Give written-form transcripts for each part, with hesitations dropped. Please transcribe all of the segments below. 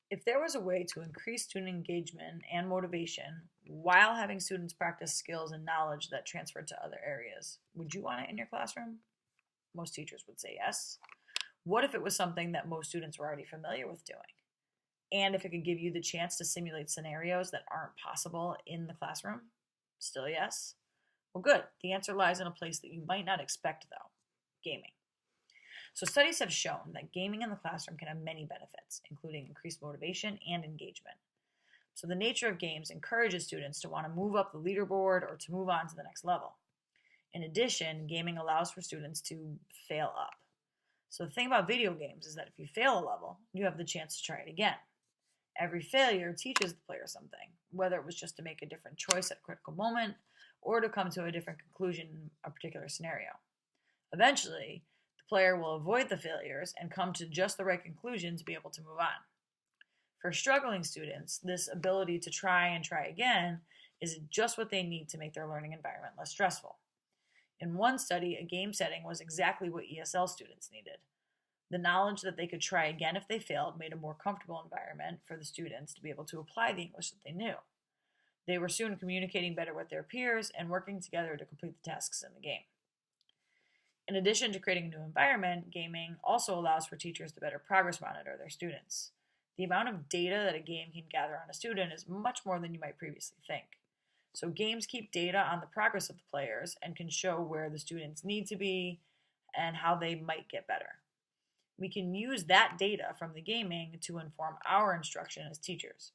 If there was a way to increase student engagement and motivation while having students practice skills and knowledge that transferred to other areas, would you want it in your classroom? Most teachers would say yes. What if it was something that most students were already familiar with doing? And if it could give you the chance to simulate scenarios that aren't possible in the classroom? Still yes? Well, good. The answer lies in a place that you might not expect, though: gaming. So, studies have shown that gaming in the classroom can have many benefits, including increased motivation and engagement. So, the nature of games encourages students to want to move up the leaderboard or to move on to the next level. In addition, gaming allows for students to fail up. So, the thing about video games is that if you fail a level, you have the chance to try it again. Every failure teaches the player something, whether it was just to make a different choice at a critical moment or to come to a different conclusion in a particular scenario. Eventually, the player will avoid the failures and come to just the right conclusion to be able to move on. For struggling students, this ability to try and try again is just what they need to make their learning environment less stressful. In one study, a game setting was exactly what ESL students needed. The knowledge that they could try again if they failed made a more comfortable environment for the students to be able to apply the English that they knew. They were soon communicating better with their peers and working together to complete the tasks in the game. In addition to creating a new environment, gaming also allows for teachers to better progress monitor their students. The amount of data that a game can gather on a student is much more than you might previously think. So games keep data on the progress of the players and can show where the students need to be and how they might get better. We can use that data from the gaming to inform our instruction as teachers.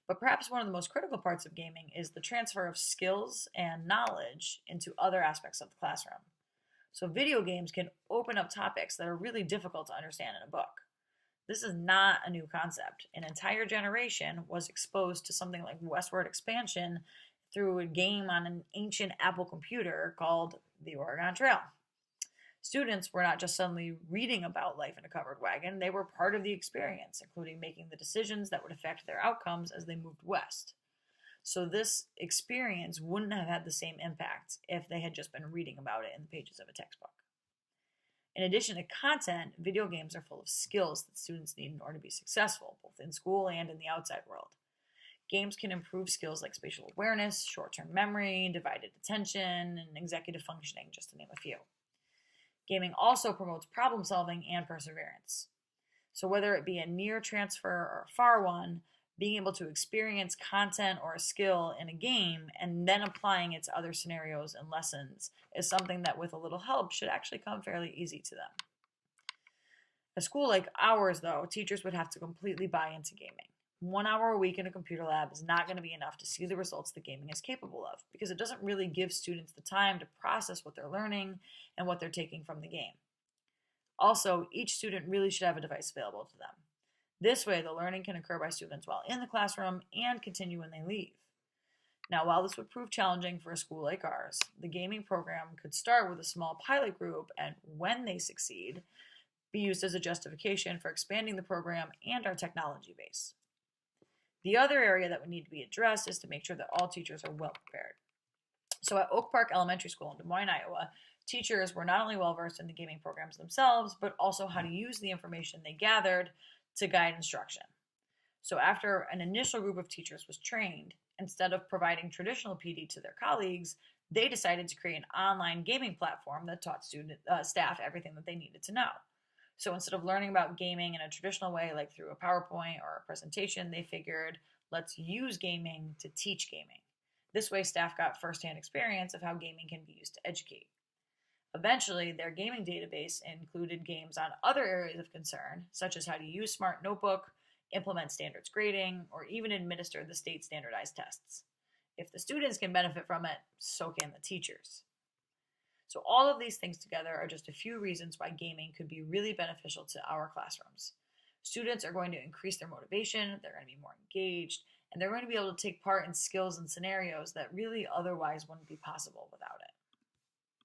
But perhaps one of the most critical parts of gaming is the transfer of skills and knowledge into other aspects of the classroom. So video games can open up topics that are really difficult to understand in a book. This is not a new concept. An entire generation was exposed to something like westward expansion through a game on an ancient Apple computer called the Oregon Trail. Students were not just suddenly reading about life in a covered wagon, they were part of the experience, including making the decisions that would affect their outcomes as they moved west. So this experience wouldn't have had the same impact if they had just been reading about it in the pages of a textbook. In addition to content, video games are full of skills that students need in order to be successful, both in school and in the outside world. Games can improve skills like spatial awareness, short-term memory, divided attention, and executive functioning, just to name a few. Gaming also promotes problem solving and perseverance. So whether it be a near transfer or a far one, being able to experience content or a skill in a game and then applying it to other scenarios and lessons is something that with a little help should actually come fairly easy to them. A school like ours, though, teachers would have to completely buy into gaming. 1 hour a week in a computer lab is not going to be enough to see the results that gaming is capable of because it doesn't really give students the time to process what they're learning and what they're taking from the game. Also, each student really should have a device available to them. This way, the learning can occur by students while in the classroom and continue when they leave. Now, while this would prove challenging for a school like ours, the gaming program could start with a small pilot group and, when they succeed, be used as a justification for expanding the program and our technology base. The other area that would need to be addressed is to make sure that all teachers are well prepared. So at Oak Park Elementary School in Des Moines, Iowa, teachers were not only well versed in the gaming programs themselves, but also how to use the information they gathered to guide instruction. So after an initial group of teachers was trained, instead of providing traditional PD to their colleagues, they decided to create an online gaming platform that taught staff everything that they needed to know. So instead of learning about gaming in a traditional way, like through a PowerPoint or a presentation, they figured, let's use gaming to teach gaming. This way, staff got firsthand experience of how gaming can be used to educate. Eventually, their gaming database included games on other areas of concern, such as how to use Smart Notebook, implement standards grading, or even administer the state standardized tests. If the students can benefit from it, so can the teachers. So all of these things together are just a few reasons why gaming could be really beneficial to our classrooms. Students are going to increase their motivation, they're going to be more engaged, and they're going to be able to take part in skills and scenarios that really otherwise wouldn't be possible without it.